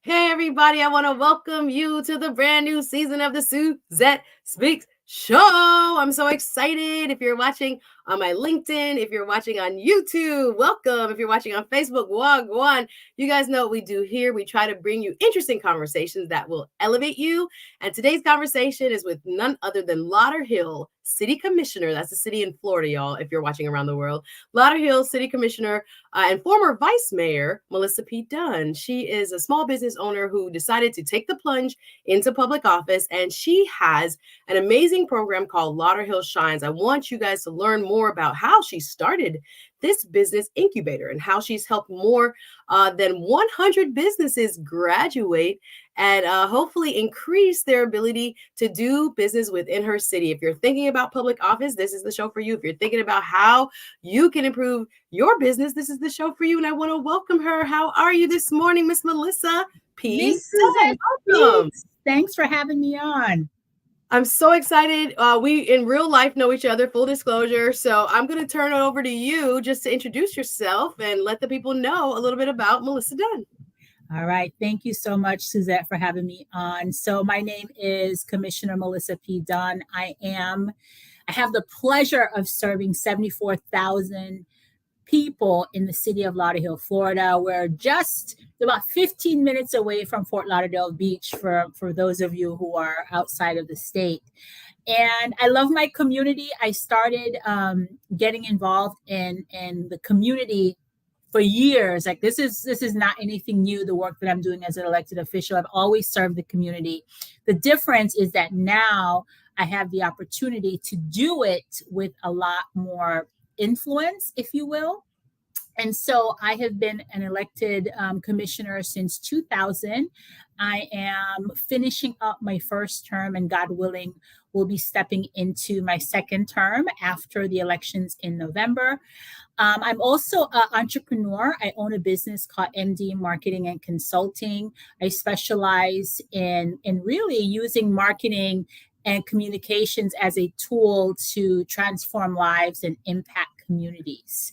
Hey, everybody, I want to welcome you to the brand new season of the Suzette Speaks Show. I'm so excited. If you're watching on my LinkedIn, if you're watching on YouTube, welcome. If you're watching on Facebook, wagwan. You guys know what we do here. We try to bring you interesting conversations that will elevate you. And today's conversation is with none other than Lauderhill City Commissioner. That's the city in Florida, y'all, if you're watching around the world. Lauderhill City Commissioner and former Vice Mayor Melissa P. Dunn. She is a small business owner who decided to take the plunge into public office, and she has an amazing program called Lauderhill Shines. I want you guys to learn more about how she started this business incubator and how she's helped more than 100 businesses graduate and hopefully increase their ability to do business within her city. If you're thinking about public office, this is the show for you. If you're thinking about how you can improve your business, this is the show for you. And I want to welcome her. How are you this morning, Miss Melissa P. Miss Suzette, welcome. Thanks for having me on. I'm so excited. We in real life know each other, full disclosure. So I'm going to turn it over to you just to introduce yourself and let the people know a little bit about Melissa Dunn. All right. Thank you so much, Suzette, for having me on. So my name is Commissioner Melissa P. Dunn. I have the pleasure of serving 74,000 people in the city of Lauderhill, Florida. We're just about 15 minutes away from Fort Lauderdale Beach for those of you who are outside of the state. And I love my community. I started getting involved in the community for years. Like this is not anything new, the work that I'm doing as an elected official. I've always served the community. The difference is that now I have the opportunity to do it with a lot more influence, if you will. And so I have been an elected commissioner since 2000. I am finishing up my first term, and God willing, will be stepping into my second term after the elections in November. I'm also an entrepreneur. I own a business called MD Marketing and Consulting. I specialize in really using marketing and communications as a tool to transform lives and impact communities.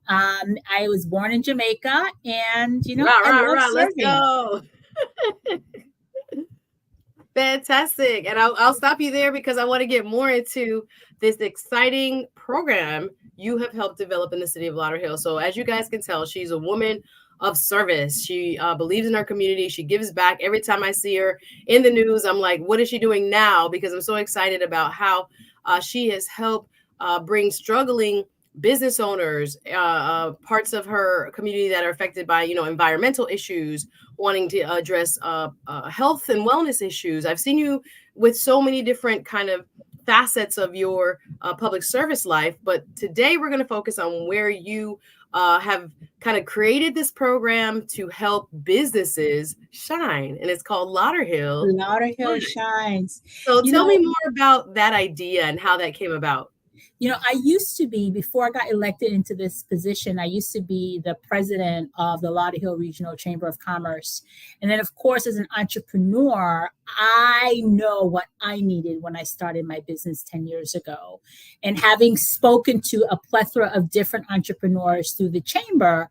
I was born in Jamaica, and I love Let's serving. go. Fantastic. And I'll stop you there because I want to get more into this exciting program you have helped develop in the city of Lauderhill. So as you guys can tell, she's a woman of service. She believes in her community. She gives back. Every time I see her in the news, I'm like, what is she doing now? Because I'm so excited about how she has helped bring struggling business owners, parts of her community that are affected by, environmental issues, wanting to address health and wellness issues. I've seen you with so many different kind of facets of your public service life. But today we're going to focus on where you have kind of created this program to help businesses shine. And it's called Lauderhill Shines. So tell me more about that idea and how that came about. I used to be, before I got elected into this position, I used to be the president of the Lauderhill Regional Chamber of Commerce. And then, of course, as an entrepreneur, I know what I needed when I started my business 10 years ago. And having spoken to a plethora of different entrepreneurs through the chamber,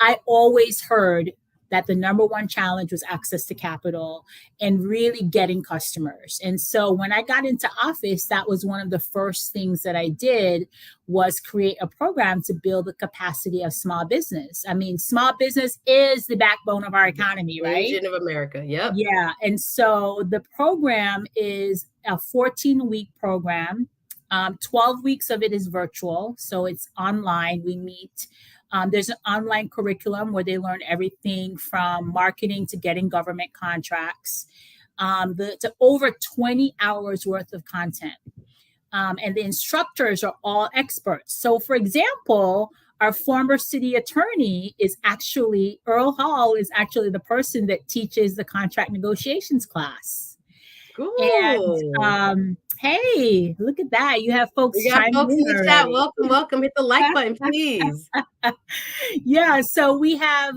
I always heard that the number one challenge was access to capital and really getting customers. And so when I got into office, that was one of the first things that I did was create a program to build the capacity of small business. I mean, small business is the backbone of our economy, right? Engine of America, yep. Yeah, and so the program is a 14-week program. 12 weeks of it is virtual, so it's online. We meet. There's an online curriculum where they learn everything from marketing to getting government contracts, to over 20 hours worth of content. And the instructors are all experts. So, for example, our former city attorney is actually, Earl Hall is actually the person that teaches the contract negotiations class. Cool. And hey, look at that. You have folks chiming in in the chat. Welcome. Hit the like button, please. Yeah. So we have,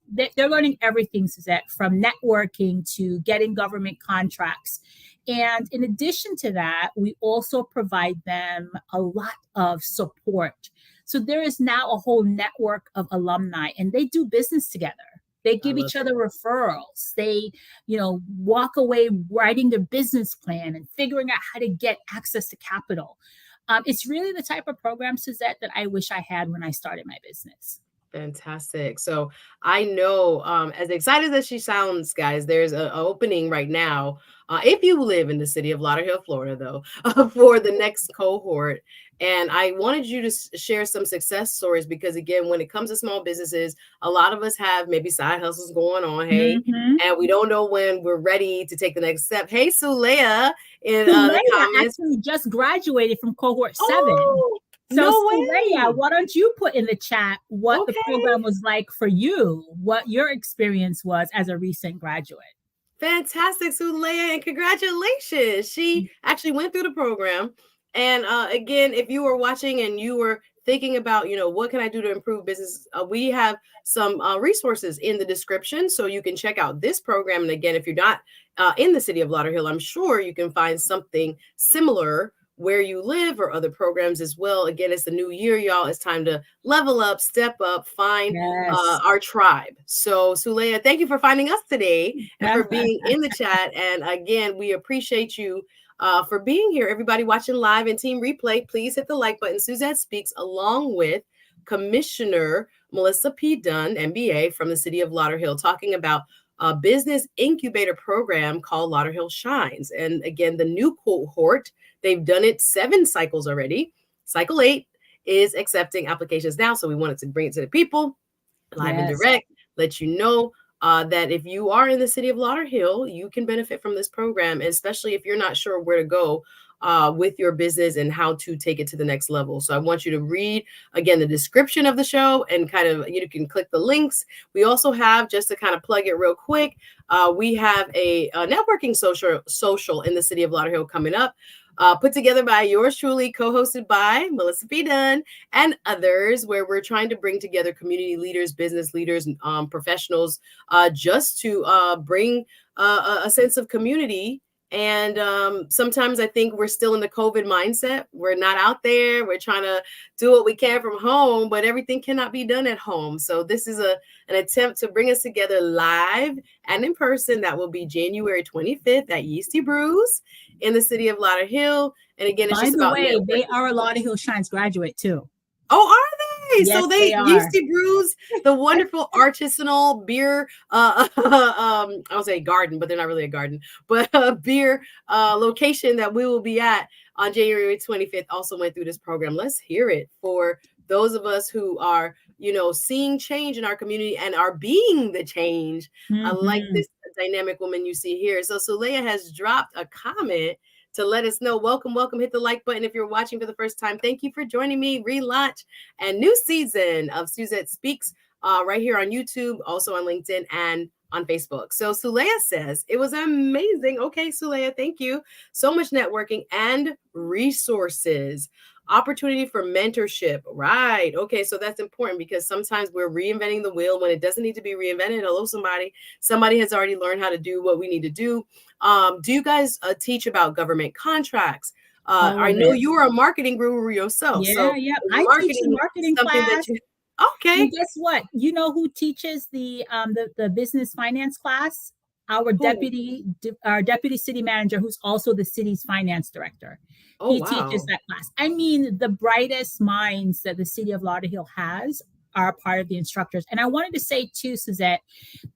they're learning everything, Suzette, from networking to getting government contracts. And in addition to that, we also provide them a lot of support. So there is now a whole network of alumni, and they do business together. They I give love each other referrals. They, walk away writing their business plan and figuring out how to get access to capital. It's really the type of program, Suzette, that I wish I had when I started my business. Fantastic. So I know, as excited as she sounds, guys, there's an opening right now. If you live in the city of Lauderhill, Florida, though, for the next cohort. And I wanted you to share some success stories because, again, when it comes to small businesses, a lot of us have maybe side hustles going on. Hey, and we don't know when we're ready to take the next step. Hey, 𝙬𝙬 in the comments. Actually just graduated from cohort 7. Oh, So no 𝙬𝙬, way. why don't you put in the chat what the Okay. program was like for you, what your experience was as a recent graduate? Fantastic, 𝙬𝙬, and congratulations. She actually went through the program. And again, if you were watching and you were thinking about, what can I do to improve business? We have some resources in the description so you can check out this program. And again, if you're not in the city of Lauderhill, I'm sure you can find something similar where you live or other programs as well. Again, it's the new year, y'all. It's time to level up, step up, find our tribe. So 𝙬𝙬, thank you for finding us today and for being in the chat. And again, we appreciate you for being here. Everybody watching live and team replay, please hit the like button. Suzette Speaks along with Commissioner Melissa P. Dunn, MBA from the City of Lauderhill, talking about a business incubator program called Lauderhill Shines. And again, the new cohort, they've done it 7 cycles already. Cycle 8 is accepting applications now. So we wanted to bring it to the people live and direct, let you know that if you are in the city of Lauderhill, you can benefit from this program, especially if you're not sure where to go with your business and how to take it to the next level. So I want you to read, again, the description of the show and kind of, you can click the links. We also have, just to kind of plug it real quick, we have a networking social in the city of Lauderhill coming up. Put together by yours truly, co-hosted by Melissa P. Dunn and others, where we're trying to bring together community leaders, business leaders, professionals, just to bring a sense of community. And sometimes I think we're still in the COVID mindset. We're not out there. We're trying to do what we can from home, but everything cannot be done at home. So this is an attempt to bring us together live and in person. That will be January 25th at 𝑚 Brews in the city of Lauderhill. And again, it's just about networking. They are a Lauderhill Shines graduate too. Oh, are they? Yes, So they 𝑚 Brews, the wonderful artisanal beer, I'll say garden, but they're not really a garden, but a beer location that we will be at on January 25th also went through this program. Let's hear it for those of us who are, seeing change in our community and are being the change. I like this dynamic woman you see here. So 𝙬𝙬 has dropped a comment to let us know. Welcome. Hit the like button if you're watching for the first time. Thank you for joining me. Relaunch and new season of Suzette Speaks right here on YouTube, also on LinkedIn and on Facebook. So 𝙬𝙬 says, it was amazing. Okay, 𝙬𝙬, thank you. So much networking and resources. Opportunity for mentorship. Right. Okay, so that's important because sometimes we're reinventing the wheel when it doesn't need to be reinvented. Hello, somebody. Somebody has already learned how to do what we need to do. Do you guys teach about government contracts? I know you are a marketing guru yourself. Yeah. I teach a marketing class. Okay. And guess what? You know who teaches the business finance class? Our deputy city manager, who's also the city's finance director. Oh, he teaches that class. I mean, the brightest minds that the city of Lauderhill has are part of the instructors. And I wanted to say too, Suzette,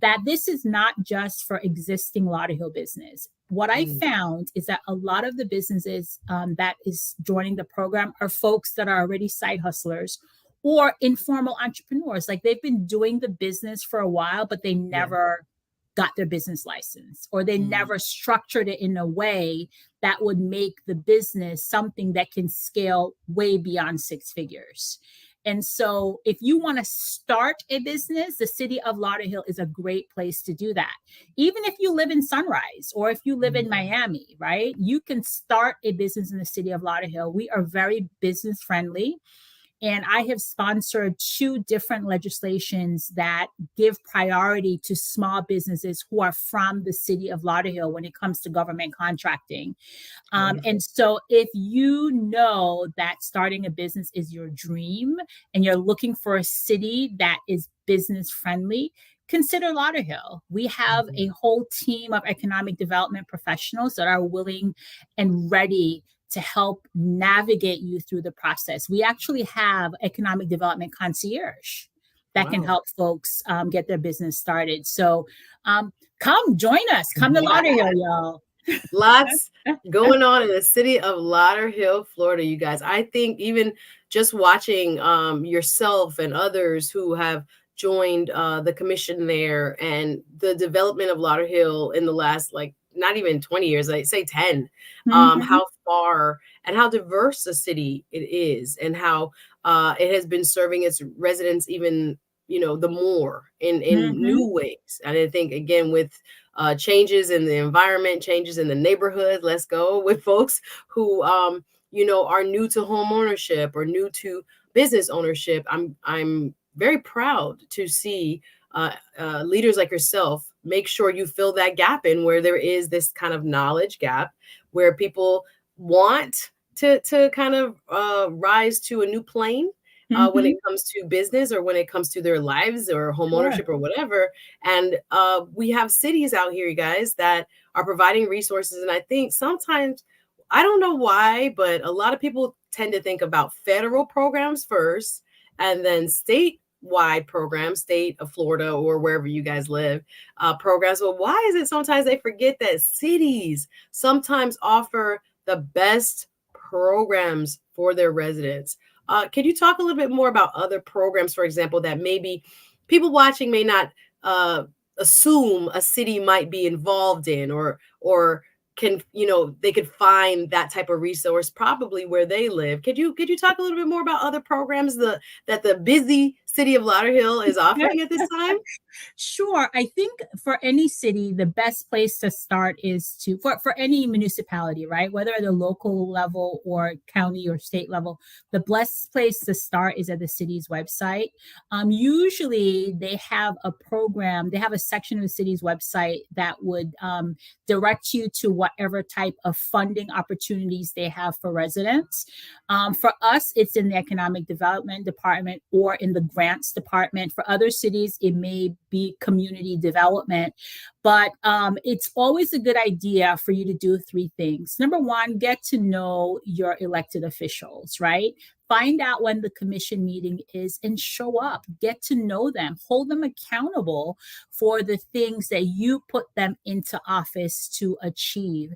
that this is not just for existing Lauderhill business. What I found is that a lot of the businesses that is joining the program are folks that are already side hustlers or informal entrepreneurs. Like they've been doing the business for a while, but they never got their business license, or they never structured it in a way that would make the business something that can scale way beyond 6 figures. And so if you want to start a business, the city of Lauderhill is a great place to do that. Even if you live in Sunrise or if you live in Miami, right? You can start a business in the city of Lauderhill. We are very business friendly. And I have sponsored 2 different legislations that give priority to small businesses who are from the city of Lauderhill when it comes to government contracting. And so if you know that starting a business is your dream and you're looking for a city that is business friendly, consider Lauderhill. We have a whole team of economic development professionals that are willing and ready to help navigate you through the process. We actually have economic development concierge that can help folks get their business started. So come join us. Come to Lauderhill, y'all. Lots going on in the city of Lauderhill, Florida, you guys. I think even just watching yourself and others who have joined the commission there and the development of Lauderhill in the last, like, not even 20 years, I say 10, how far and how diverse a city it is, and how it has been serving its residents even, you know, the more in new ways. And I think, again, with changes in the environment, changes in the neighborhood, let's go with folks who, you know, are new to home ownership or new to business ownership. I'm very proud to see leaders like yourself make sure you fill that gap in where there is this kind of knowledge gap, where people want to kind of rise to a new plane when it comes to business, or when it comes to their lives or home ownership or whatever. And we have cities out here, you guys, that are providing resources. And I think sometimes, I don't know why, but a lot of people tend to think about federal programs first and then statewide programs, state of Florida or wherever you guys live, programs. But why is it sometimes they forget that cities sometimes offer the best programs for their residents? Can you talk a little bit more about other programs, for example, that maybe people watching may not assume a city might be involved in, or can, you know, they could find that type of resource probably where they live? Could you talk a little bit more about other programs that the busy city of Lauderhill is offering at this time? Sure. I think for any city, the best place to start is for any municipality, right? Whether at the local level or county or state level, the best place to start is at the city's website. Usually they have a program, they have a section of the city's website that would direct you to whatever type of funding opportunities they have for residents. For us, it's in the economic development department or in the grants department. For other cities, it may be community development. But it's always a good idea for you to do three things. Number one, get to know your elected officials, right? Find out when the commission meeting is and show up. Get to know them. Hold them accountable for the things that you put them into office to achieve.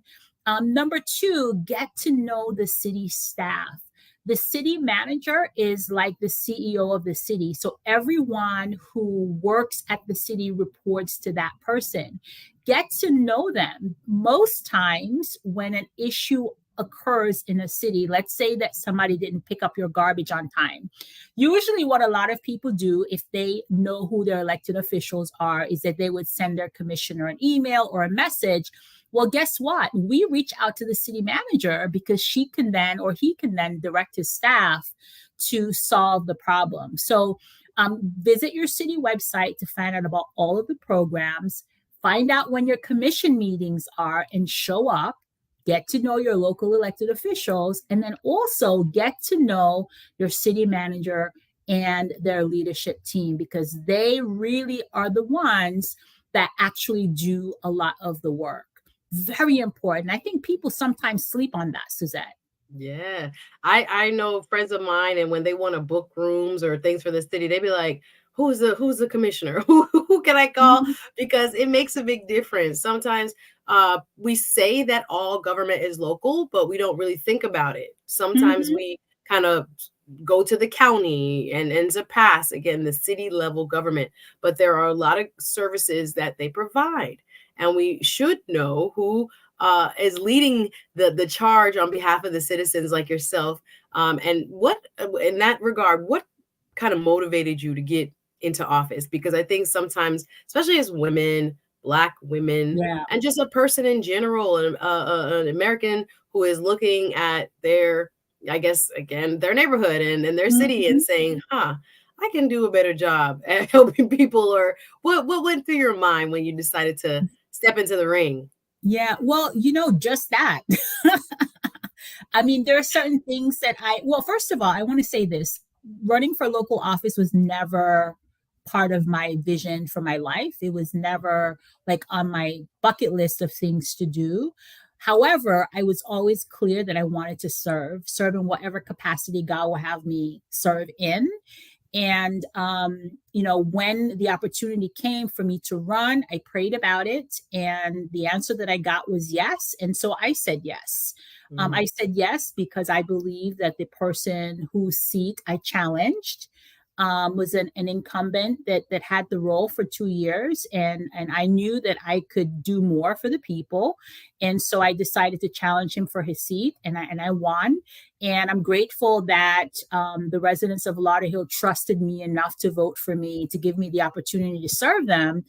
Number two, get to know the city staff. The city manager is like the CEO of the city. So everyone who works at the city reports to that person. Get to know them. Most times when an issue occurs in a city, let's say that somebody didn't pick up your garbage on time. Usually what a lot of people do, if they know who their elected officials are, is that they would send their commissioner an email or a message. Well, guess what? We reach out to the city manager because she can then, or he can then, direct his staff to solve the problem. So visit your city website to find out about all of the programs, find out when your commission meetings are and show up, get to know your local elected officials, and then also get to know your city manager and their leadership team, because they really are the ones that actually do a lot of the work. Very important. I think people sometimes sleep on that, Suzette. Yeah, I know friends of mine, and when they want to book rooms or things for the city, they be like, who's the commissioner? Who can I call? Because it makes a big difference. Sometimes we say that all government is local, but we don't really think about it. Sometimes we kind of go to the county and surpass, again, the city level government. But there are a lot of services that they provide, and we should know who is leading the charge on behalf of the citizens like yourself. And what, in that regard, what kind of motivated you to get into office? Because I think sometimes, especially as women, Black women, and just a person in general, an American who is looking at their, I guess, again, their neighborhood and their city and saying, I can do a better job at helping people. Or what went through your mind when you decided to step into the ring? Yeah, well, just that. I mean, there are certain things that well, first of all, I want to say this. Running for local office was never part of my vision for my life. It was never like on my bucket list of things to do. However, I was always clear that I wanted to serve in whatever capacity God will have me serve in. And, when the opportunity came for me to run, I prayed about it. And the answer that I got was yes. And so I said yes. I said yes because I believe that the person whose seat I challenged was an incumbent that had the role for 2 years. And I knew that I could do more for the people. And so I decided to challenge him for his seat, and I won. And I'm grateful that the residents of Lauderhill trusted me enough to vote for me, to give me the opportunity to serve them.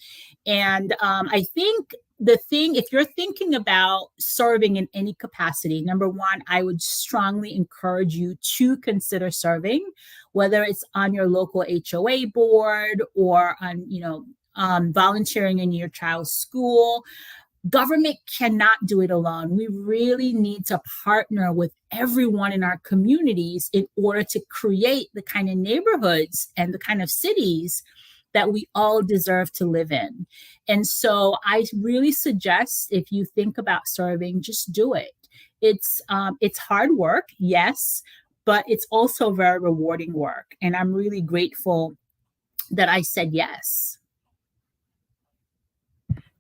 And I think if you're thinking about serving in any capacity, number one, I would strongly encourage you to consider serving, whether it's on your local HOA board or on, volunteering in your child's school. Government cannot do it alone. We really need to partner with everyone in our communities in order to create the kind of neighborhoods and the kind of cities that we all deserve to live in. And so I really suggest, if you think about serving, just do it. It's hard work, yes, but it's also very rewarding work. And I'm really grateful that I said yes.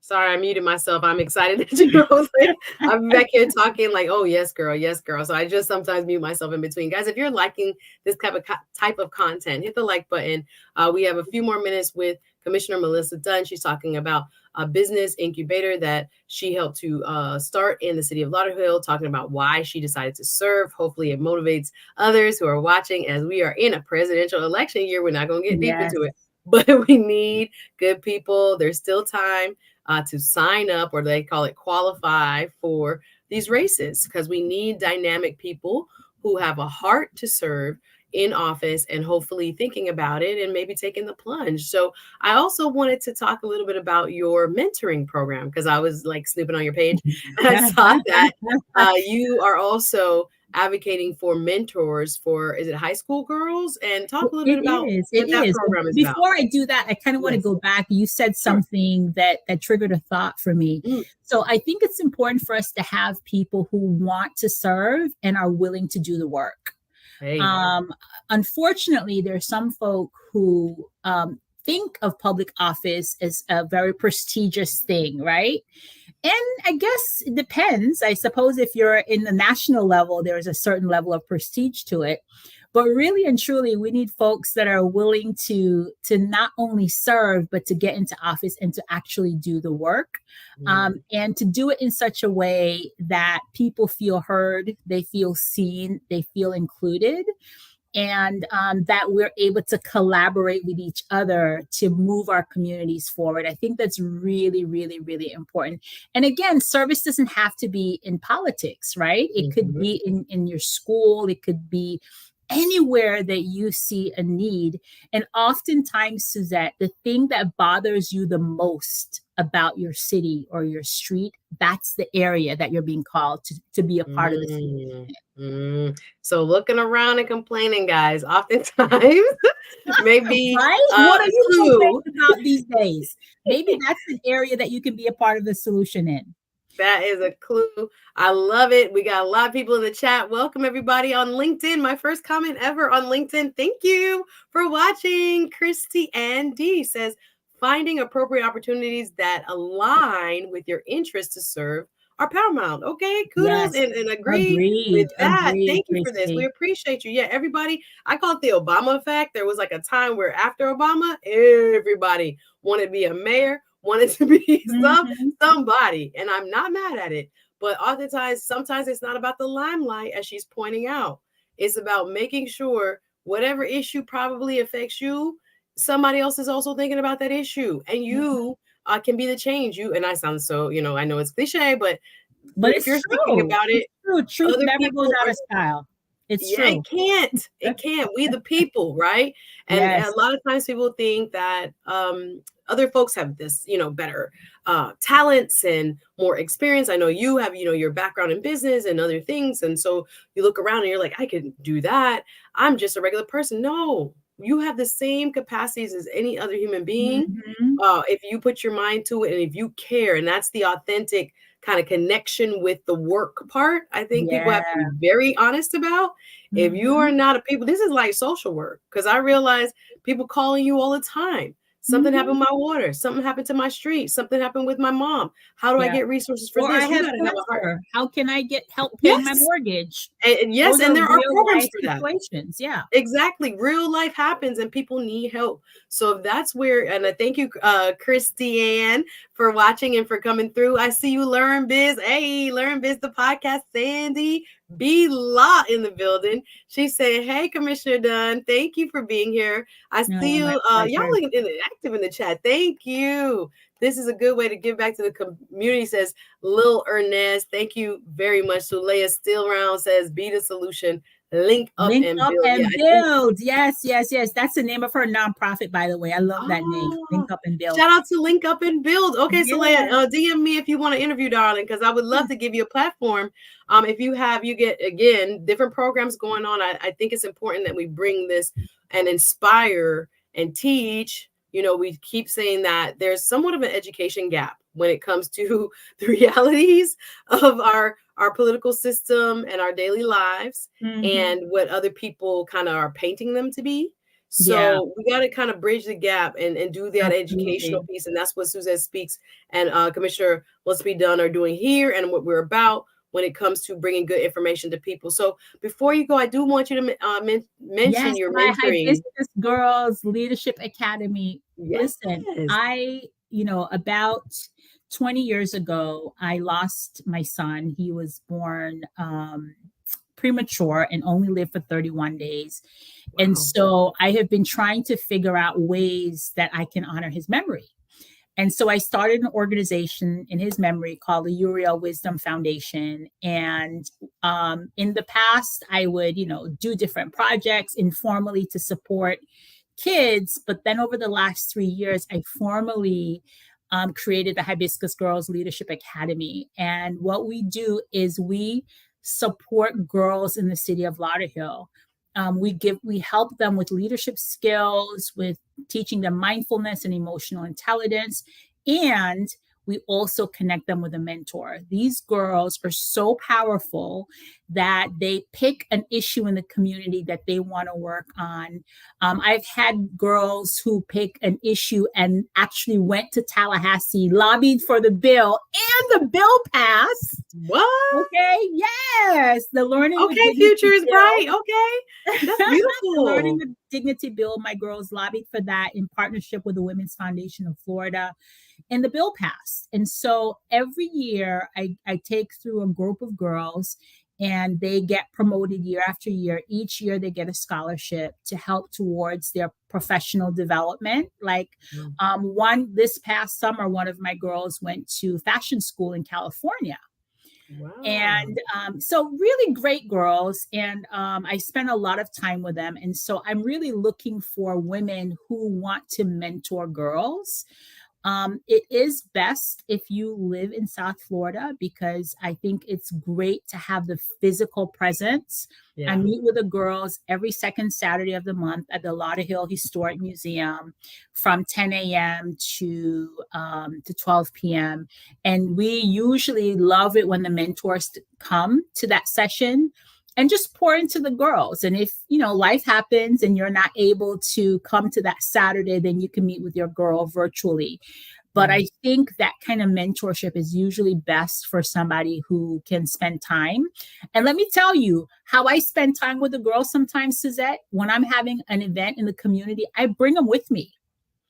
Sorry, I muted myself. I'm excited that you know. I'm back here talking like, oh, yes, girl. Yes, girl. So I just sometimes mute myself in between. Guys, if you're liking this type of content, hit the like button. We have a few more minutes with Commissioner Melissa Dunn. She's talking about a business incubator that she helped to start in the city of Lauderhill, talking about why she decided to serve. Hopefully it motivates others who are watching. As we are in a presidential election year, we're not going to get deep into it, but we need good people. There's still time to sign up, or they call it qualify, for these races, because we need dynamic people who have a heart to serve in office and hopefully thinking about it and maybe taking the plunge. So I also wanted to talk a little bit about your mentoring program, because I was like snooping on your page and I saw that you are also advocating for mentors for, is it high school girls? And talk a little bit about what that program is about. Before I do that, I kind of want to go back. You said something that triggered a thought for me. So I think it's important for us to have people who want to serve and are willing to do the work. Unfortunately, there are some folk who think of public office as a very prestigious thing, right? And I guess it depends. I suppose if you're in the national level, there's a certain level of prestige to it. But really and truly, we need folks that are willing to not only serve, but to get into office and to actually do the work, and to do it in such a way that people feel heard, they feel seen, they feel included, and that we're able to collaborate with each other to move our communities forward. I think that's really, really, really important. And again, service doesn't have to be in politics, right? It could be in your school. It could be anywhere that you see a need. And oftentimes, Suzette, the thing that bothers you the most about your city or your street, that's the area that you're being called to be a part of the city. So looking around and complaining, guys, oftentimes maybe right? What are you complaining about these days? Maybe that's an area that you can be a part of the solution in. That is a clue. I love it. We got a lot of people in the chat. Welcome everybody on LinkedIn. My first comment ever on LinkedIn. Thank you for watching. Christy Ann D says, finding appropriate opportunities that align with your interest to serve are paramount. Okay, kudos and agree with that. Thank you for this. We appreciate you. Yeah, everybody. I call it the Obama effect. There was like a time where after Obama, everybody wanted to be a mayor, wanted to be somebody, and I'm not mad at it. But oftentimes, sometimes it's not about the limelight, as she's pointing out. It's about making sure whatever issue probably affects you, somebody else is also thinking about that issue, and you can be the change. You and I sound so, I know it's cliche, but if you're thinking about it, truth never goes out of style. It's true. It can't. We the people, right? And a lot of times people think that other folks have this, better talents and more experience. I know you have, your background in business and other things. And so you look around and you're like, I can do that. I'm just a regular person. No, you have the same capacities as any other human being. Mm-hmm. If you put your mind to it and if you care, and that's the authentic kind of connection with the work part, I think people have to be very honest about. If you are not a people, this is like social work, because I realize people calling you all the time. Something happened with my water. Something happened to my street. Something happened with my mom. How do I get resources for or this? I You have got to have a heart. How can I get help paying my mortgage? And yes, Those and there are real programs life for that. situations. Yeah, exactly. Real life happens and people need help. So that's where, and I thank you, Christiane, for watching and for coming through. I see you, Learn Biz. Hey, Learn Biz, the podcast. Sandy B. Law in the building. She's saying, hey, Commissioner Dunn, thank you for being here. I see you. Y'all looking active in the chat. Thank you. This is a good way to give back to the community, says Lil Ernest. Thank you very much. Sulea Still Round says, be the solution. Link up and build. Yes. That's the name of her nonprofit, by the way. I love that name. Link Up and Build. Shout out to Link Up and Build. Okay, so DM me if you want to interview, darling, because I would love to give you a platform. If you get, again, different programs going on. I think it's important that we bring this and inspire and teach. You know, we keep saying that there's somewhat of an education gap when it comes to the realities of our political system and our daily lives and what other people kind of are painting them to be. So we got to kind of bridge the gap and do that educational piece. And that's what Suzette Speaks and Commissioner Let's Be Done are doing here and what we're about when it comes to bringing good information to people. So before you go, I do want you to mention your mentoring. Hibiscus Girls Leadership Academy. Listen, about 20 years ago, I lost my son. He was born premature and only lived for 31 days. Wow. And so I have been trying to figure out ways that I can honor his memory. And so I started an organization in his memory called the 𝙉𝙬𝙬 Wisdom Foundation. And in the past, I would, do different projects informally to support kids. But then over the last 3 years, I formally created the Hibiscus Girls Leadership Academy. And what we do is we support girls in the city of Lauderhill. We help them with leadership skills, with teaching them mindfulness and emotional intelligence, and we also connect them with a mentor. These girls are so powerful that they pick an issue in the community that they want to work on. I've had girls who pick an issue and actually went to Tallahassee, lobbied for the bill, and the bill passed. What? Okay, yes. The Learning with Dignity future is bright. Okay, that's beautiful. The Learning with Dignity bill, my girls lobbied for that in partnership with the Women's Foundation of Florida. And the bill passed. And so every year I take through a group of girls and they get promoted year after year. Each year they get a scholarship to help towards their professional development. Like this past summer, one of my girls went to fashion school in California. Wow. And so really great girls. And I spent a lot of time with them. And so I'm really looking for women who want to mentor girls. It is best if you live in South Florida because I think it's great to have the physical presence. Yeah. I meet with the girls every second Saturday of the month at the Lauderhill Historic Museum from 10 a.m. to 12 p.m. And we usually love it when the mentors come to that session and just pour into the girls. And if, life happens and you're not able to come to that Saturday, then you can meet with your girl virtually. But I think that kind of mentorship is usually best for somebody who can spend time. And let me tell you how I spend time with the girls sometimes, Suzette. When I'm having an event in the community, I bring them with me.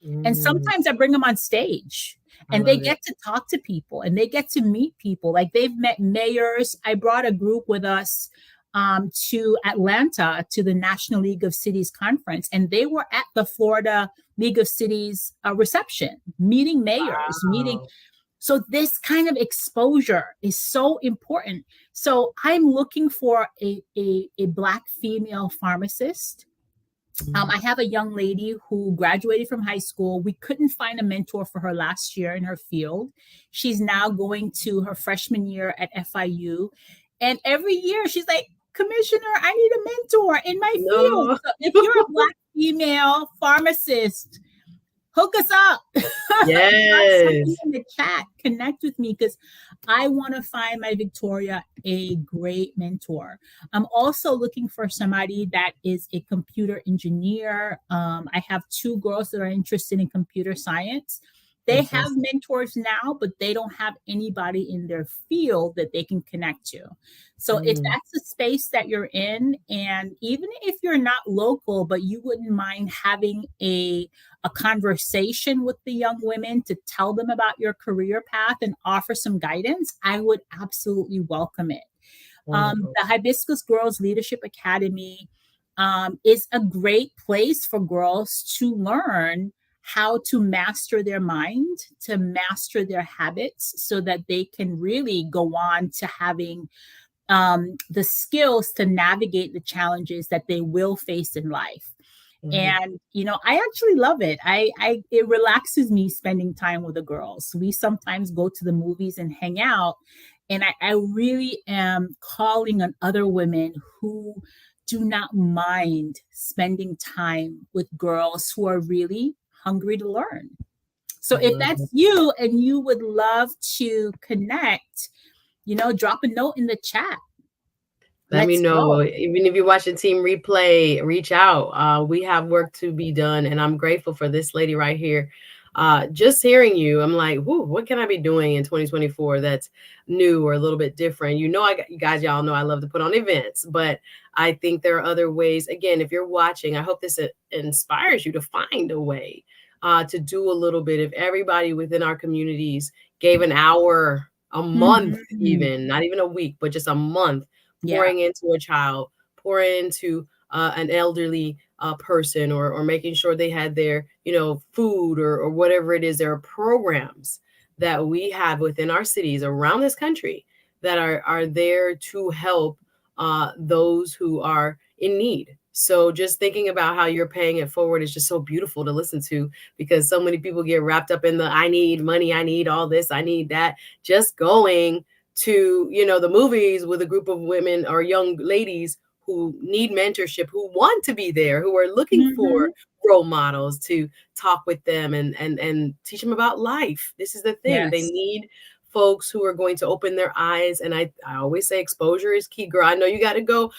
And sometimes I bring them on stage. And they get to talk to people and they get to meet people. Like they've met mayors. I brought a group with us to Atlanta to the National League of Cities conference, and they were at the Florida League of Cities reception, meeting mayors, So this kind of exposure is so important. So I'm looking for a Black female pharmacist. I have a young lady who graduated from high school. We couldn't find a mentor for her last year in her field. She's now going to her freshman year at FIU. And every year she's like, Commissioner, I need a mentor in my field. So if you're a Black female pharmacist, hook us up. Yes. Something in the chat. Connect with me because I want to find my Victoria a great mentor. I'm also looking for somebody that is a computer engineer. I have 2 girls that are interested in computer science. They have mentors now, but they don't have anybody in their field that they can connect to. So if that's the space that you're in, and even if you're not local, but you wouldn't mind having a conversation with the young women to tell them about your career path and offer some guidance, I would absolutely welcome it. The Hibiscus Girls Leadership Academy is a great place for girls to learn how to master their mind, to master their habits, so that they can really go on to having the skills to navigate the challenges that they will face in life. And, you know, I actually love it. It relaxes me spending time with the girls. We sometimes go to the movies and hang out. And I really am calling on other women who do not mind spending time with girls who are really hungry to learn. So if that's you and you would love to connect, you know, drop a note in the chat. Let me know. Even if you're watching Team Replay, reach out. We have work to be done, and I'm grateful for this lady right here. Just hearing you, I'm like, whoo, what can I be doing in 2024 that's new or a little bit different? You know, you guys, y'all know I love to put on events, but I think there are other ways. Again, if you're watching, I hope this inspires you to find a way to do a little bit. If everybody within our communities gave an hour, a month, even, not even a week, but just a month, pouring into a child, pouring into an elderly person, or making sure they had their, you know, food or whatever it is. There are programs that we have within our cities around this country that are there to help those who are in need. So just thinking about how you're paying it forward is just so beautiful to listen to, because so many people get wrapped up in the I need money, I need all this, I need that. Just going to, you know, the movies with a group of women or young ladies who need mentorship, who want to be there, who are looking for role models to talk with them and teach them about life. This is the thing. They need folks who are going to open their eyes. And I always say exposure is key, girl. I know you got to go.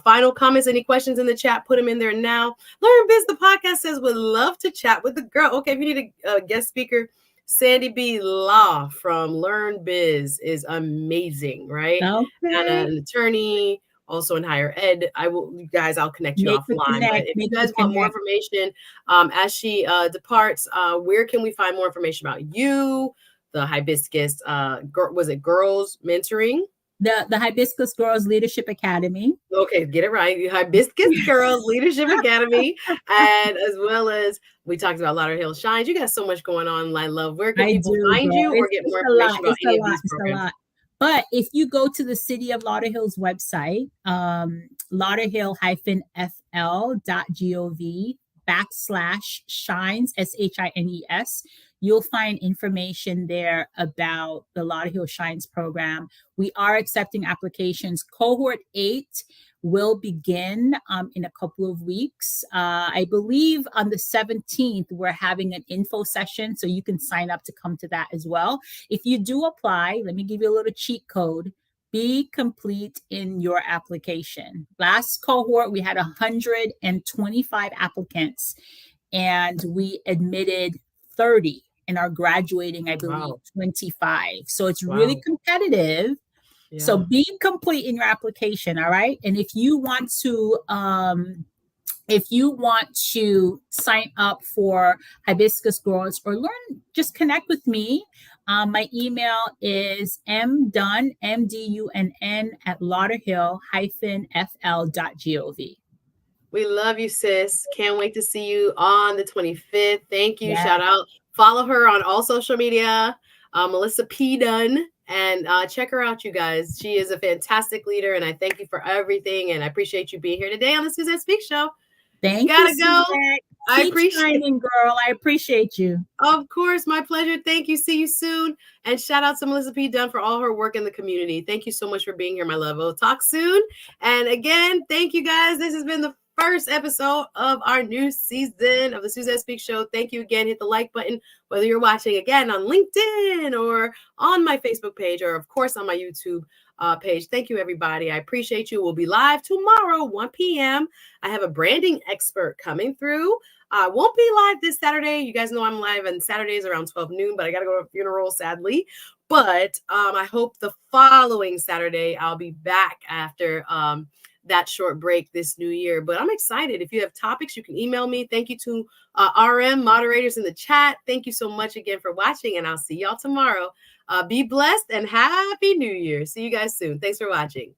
Final comments, any questions in the chat, put them in there now. Learn Biz, the podcast says, would love to chat with the girl. Okay, if you need a guest speaker, Sandy B. Law from Learn Biz is amazing, right? And an attorney, also in higher ed. You guys, I'll connect you offline. But if you guys want more information, as she departs, where can we find more information about you? The Hibiscus, was it Girls Mentoring? The Hibiscus Girls Leadership Academy. Okay, get it right. Hibiscus Girls Leadership Academy. And as well as we talked about Lauderhill Shines. You got so much going on, I love. Where can people find you or get more information about any of these programs? But if you go to the City of Lauderhill's website, Lauderhill-fl.gov/shines, SHINES, you'll find information there about the Lauderhill Shines program. We are accepting applications. Cohort 8 will begin in a couple of weeks. I believe on the 17th, we're having an info session, so you can sign up to come to that as well. If you do apply, let me give you a little cheat code. Be complete in your application. Last cohort, we had 125 applicants, and we admitted 30 and are graduating, I believe, 25. So it's really competitive. So be complete in your application, all right? And if you want to sign up for Hibiscus Girls or learn, just connect with me. My email is mdunn, MDUNN, @lauderhill-fl.gov. We love you, sis. Can't wait to see you on the 25th. Thank you. Shout out. Follow her on all social media, Melissa P. Dunn. And check her out, you guys. She is a fantastic leader, and I thank you for everything. And I appreciate you being here today on the Suzette Speaks Show. Thank you. Gotta go. I appreciate it, girl. I appreciate you. Of course, my pleasure. Thank you. See you soon. And shout out to Melissa P. Dunn for all her work in the community. Thank you so much for being here, my love. We'll talk soon. And again, thank you guys. This has been the first episode of our new season of the Suzette Speaks Show. Thank you again. Hit the like button, whether you're watching again on LinkedIn or on my Facebook page, or of course on my YouTube page. Thank you, everybody. I appreciate you. We'll be live tomorrow, 1 p.m. I have a branding expert coming through. I won't be live this Saturday. You guys know I'm live on Saturdays around 12 noon, but I got to go to a funeral, sadly. But I hope the following Saturday I'll be back after that short break this new year. But I'm excited. If you have topics, you can email me. Thank you to RM moderators in the chat. Thank you so much again for watching, and I'll see y'all tomorrow. Be blessed and Happy New Year. See you guys soon. Thanks for watching.